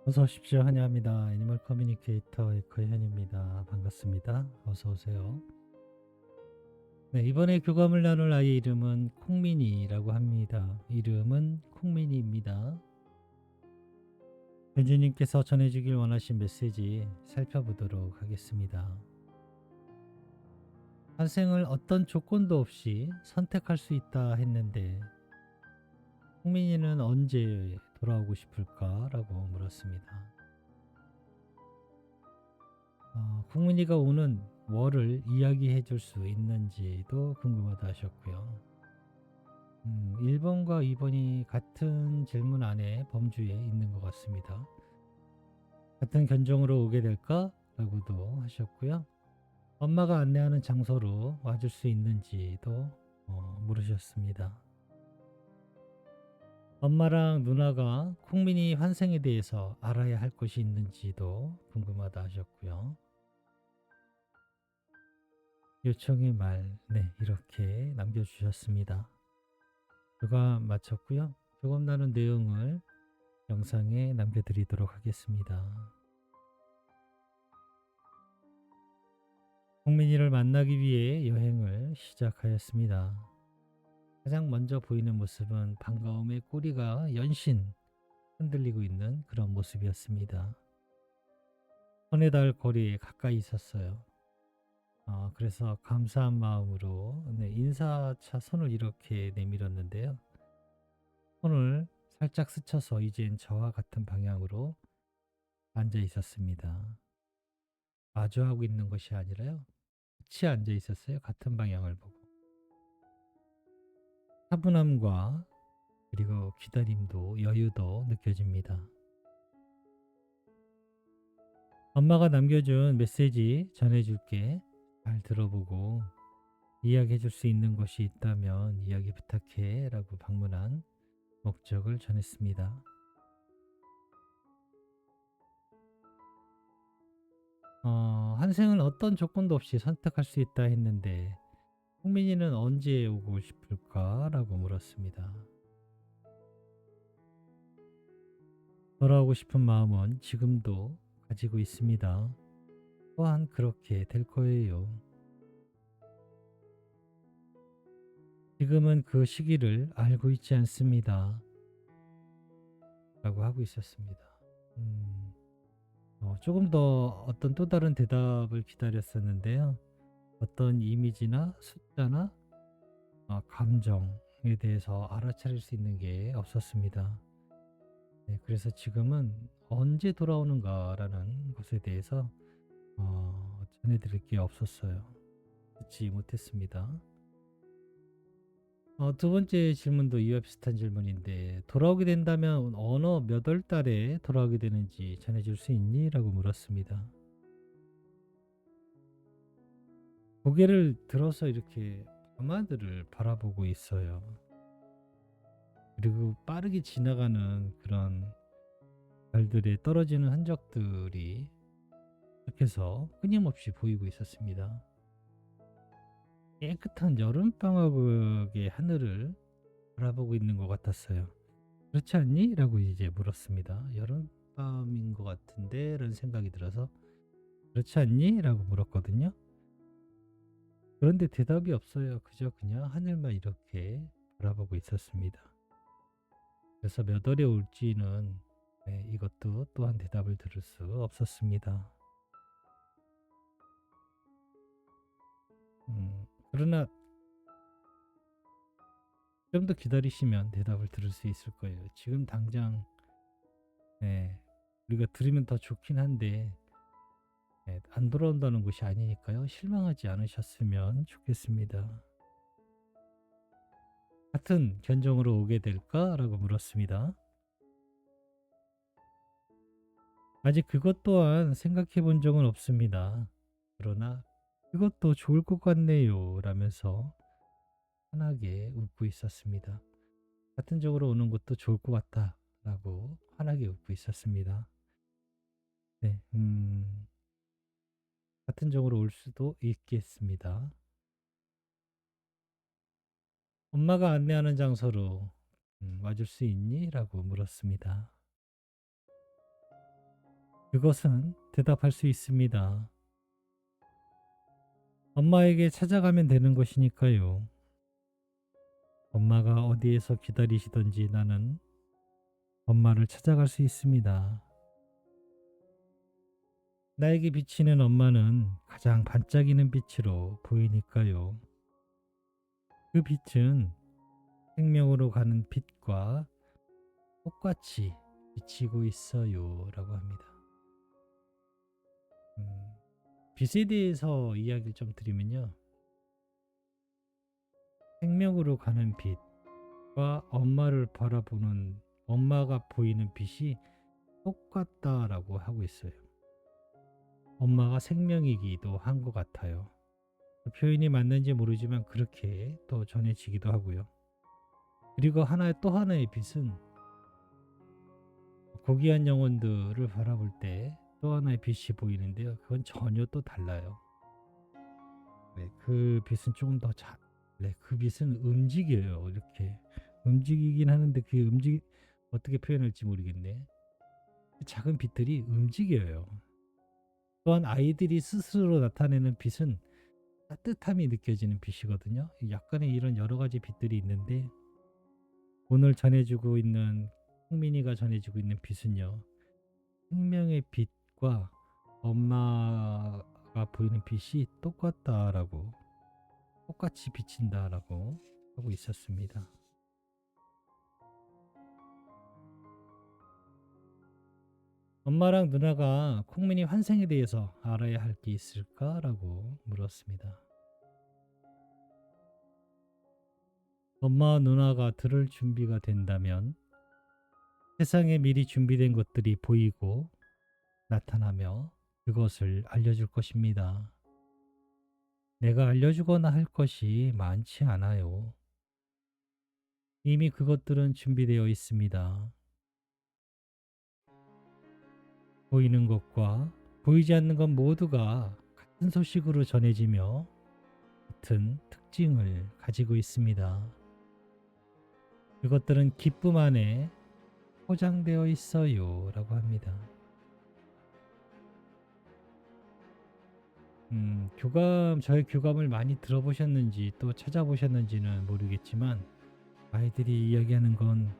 어서 오십시오. 환영합니다. 애니멀 커뮤니케이터 에코현입니다. 반갑습니다. 어서 오세요. 네, 이번에 교감을 나눌 아이의 이름은 콩민이라고 합니다. 이름은 콩민이입니다. 현주님께서 전해주길 원하신 메시지 살펴보도록 하겠습니다. 탄생을 어떤 조건도 없이 선택할 수 있다 했는데 콩민이는 언제 돌아오고 싶을까라고 물었습니다. 콩민이가 오는 월을 이야기해 줄 수 있는지도 궁금하다 하셨고요. 1번과 2번이 같은 질문 안에 범주에 있는 것 같습니다. 같은 견종으로 오게 될까? 라고도 하셨고요. 엄마가 안내하는 장소로 와줄 수 있는지도 물으셨습니다. 엄마랑 누나가 콩민이 환생에 대해서 알아야 할 것이 있는지도 궁금하다 하셨고요. 요청의 말, 네, 이렇게 남겨주셨습니다. 교감 마쳤고요. 교감 나눈 내용을 영상에 남겨드리도록 하겠습니다. 홍민이를 만나기 위해 여행을 시작하였습니다. 가장 먼저 보이는 모습은 반가움의 꼬리가 연신 흔들리고 있는 그런 모습이었습니다. 손에 닿을 거리에 가까이 있었어요. 그래서 감사한 마음으로 인사차 손을 이렇게 내밀었는데요. 손을 살짝 스쳐서 이젠 저와 같은 방향으로 앉아 있었습니다. 마주하고 있는 것이 아니라요. 같이 앉아 있었어요. 같은 방향을 보고. 차분함과 그리고 기다림도 여유도 느껴집니다. 엄마가 남겨준 메시지 전해줄게. 잘 들어보고 이야기해 줄 수 있는 것이 있다면 이야기 부탁해 라고 방문한 목적을 전했습니다. 한생은 어떤 조건도 없이 선택할 수 있다 했는데 홍민이는 언제 오고 싶을까? 라고 물었습니다. 돌아오고 싶은 마음은 지금도 가지고 있습니다. 또한 그렇게 될 거예요. 지금은 그 시기를 알고 있지 않습니다. 라고 하고 있었습니다. 조금 더 어떤 또 다른 대답을 기다렸었는데요. 어떤 이미지나 숫자나 감정에 대해서 알아차릴 수 있는 게 없었습니다. 네, 그래서 지금은 언제 돌아오는가라는 것에 대해서 전해드릴 게 없었어요. 듣지 못했습니다. 두 번째 질문도 이와 비슷한 질문인데 돌아오게 된다면 어느 몇 월 달에 돌아오게 되는지 전해줄 수 있니? 라고 물었습니다. 고개를 들어서 이렇게 밤하늘을 바라보고 있어요. 그리고 빠르게 지나가는 그런 별들의 떨어지는 흔적들이 계속해서 끊임없이 보이고 있었습니다. 깨끗한 여름방학의 하늘을 바라보고 있는 것 같았어요. 그렇지 않니? 라고 이제 물었습니다. 여름밤인 것 같은데 라는 생각이 들어서 그렇지 않니? 라고 물었거든요. 그런데 대답이 없어요. 그저 그냥 하늘만 이렇게 바라보고 있었습니다. 그래서 몇 월에 올지는 이것도 또한 대답을 들을 수 없었습니다. 그러나 좀 더 기다리시면 대답을 들을 수 있을 거예요. 지금 당장 우리가 들으면 더 좋긴 한데 안 돌아온다는 것이 아니니까요. 실망하지 않으셨으면 좋겠습니다. 같은 견종으로 오게 될까? 라고 물었습니다. 아직 그것 또한 생각해 본 적은 없습니다. 그러나 그것도 좋을 것 같네요. 라면서 환하게 웃고 있었습니다. 같은 쪽으로 오는 것도 좋을 것 같다. 라고 환하게 웃고 있었습니다. 네, 같은 쪽으로 올 수도 있겠습니다. 엄마가 안내하는 장소로 와줄 수 있니? 라고 물었습니다. 그것은 대답할 수 있습니다. 엄마에게 찾아가면 되는 것이니까요. 엄마가 어디에서 기다리시던지 나는 엄마를 찾아갈 수 있습니다. 나에게 비치는 엄마는 가장 반짝이는 빛으로 보이니까요. 그 빛은 생명으로 가는 빛과 똑같이 비치고 있어요. 라고 합니다. 음, 빛에 대해서 이야기를 좀 드리면요. 생명으로 가는 빛과 엄마를 바라보는 엄마가 보이는 빛이 똑같다라고 하고 있어요. 엄마가 생명이기도 한 것 같아요. 그 표현이 맞는지 모르지만 그렇게 또 전해지기도 하고요. 그리고 또 하나의 빛은 고귀한 영혼들을 바라볼 때 또 하나의 빛이 보이는데요. 그건 전혀 또 달라요. 네, 그 빛은 조금 더 네, 그 빛은 움직여요. 이렇게 움직이긴 하는데 그 어떻게 표현할지 모르겠네. 그 작은 빛들이 움직여요. 또한 아이들이 스스로 나타내는 빛은 따뜻함이 느껴지는 빛이거든요. 약간의 이런 여러 가지 빛들이 있는데 오늘 전해주고 있는 홍민이가 전해주고 있는 빛은요. 생명의 빛과 엄마가 보이는 빛이 똑같이 비친다라고 하고 있었습니다. 엄마랑 누나가 콩민이 환생에 대해서 알아야 할 게 있을까라고 물었습니다. 엄마와 누나가 들을 준비가 된다면 세상에 미리 준비된 것들이 보이고 나타나며 그것을 알려줄 것입니다. 내가 알려주거나 할 것이 많지 않아요. 이미 그것들은 준비되어 있습니다. 보이는 것과 보이지 않는 것 모두가 같은 소식으로 전해지며 같은 특징을 가지고 있습니다. 그것들은 기쁨 안에 포장되어 있어요. 라고 합니다. 저의 교감을 많이 들어보셨는지 또 찾아보셨는지는 모르겠지만 아이들이 이야기하는 건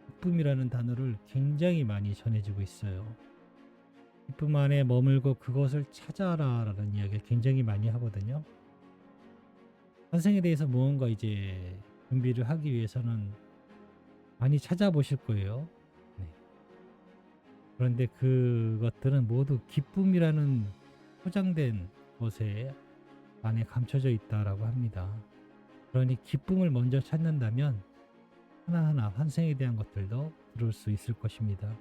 기쁨이라는 단어를 굉장히 많이 전해주고 있어요. 기쁨 안에 머물고 그것을 찾아라 라는 이야기를 굉장히 많이 하거든요. 환생에 대해서 무언가 이제 준비를 하기 위해서는 많이 찾아보실 거예요. 네. 그런데 그것들은 모두 기쁨이라는 포장된 것에 안에 감춰져 있다라고 합니다. 그러니 기쁨을 먼저 찾는다면 하나하나 환생에 대한 것들도 들을 수 있을 것입니다.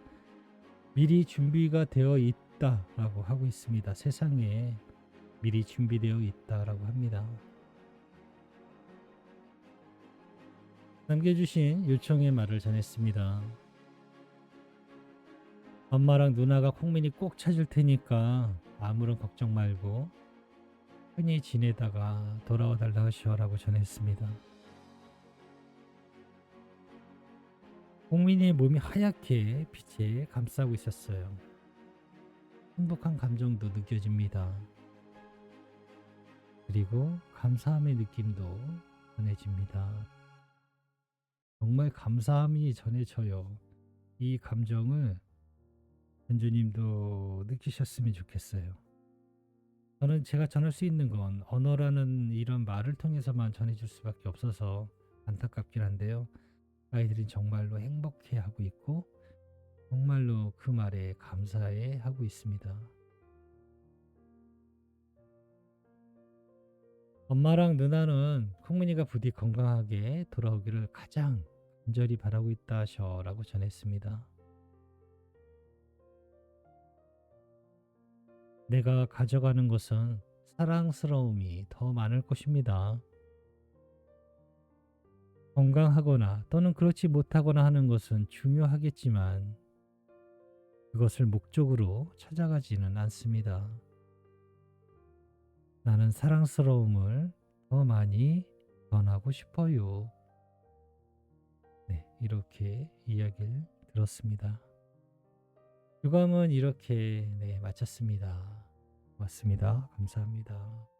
미리 준비가 되어 있다라고 하고 있습니다. 세상에 미리 준비되어 있다라고 합니다. 남겨주신 요청의 말을 전했습니다. 엄마랑 누나가 콩민이 꼭 찾을 테니까 아무런 걱정 말고 편히 지내다가 돌아와 달라 하시오라고 전했습니다. 콩민이의 몸이 하얗게 빛에 감싸고 있었어요. 행복한 감정도 느껴집니다. 그리고 감사함의 느낌도 전해집니다. 정말 감사함이 전해져요. 이 감정을 전주님도 느끼셨으면 좋겠어요. 저는 제가 전할 수 있는 건 언어라는 이런 말을 통해서만 전해줄 수밖에 없어서 안타깝긴 한데요. 아이들이 정말로 행복해 하고 있고 정말로 그 말에 감사해 하고 있습니다. 엄마랑 누나는 콩민이가 부디 건강하게 돌아오기를 가장 간절히 바라고 있다 하셔라고 전했습니다. 내가 가져가는 것은 사랑스러움이 더 많을 것입니다. 건강하거나 또는 그렇지 못하거나 하는 것은 중요하겠지만 그것을 목적으로 찾아가지는 않습니다. 나는 사랑스러움을 더 많이 전하고 싶어요. 네, 이렇게 이야기를 들었습니다. 교감은 이렇게 네 마쳤습니다. 고맙습니다. 감사합니다.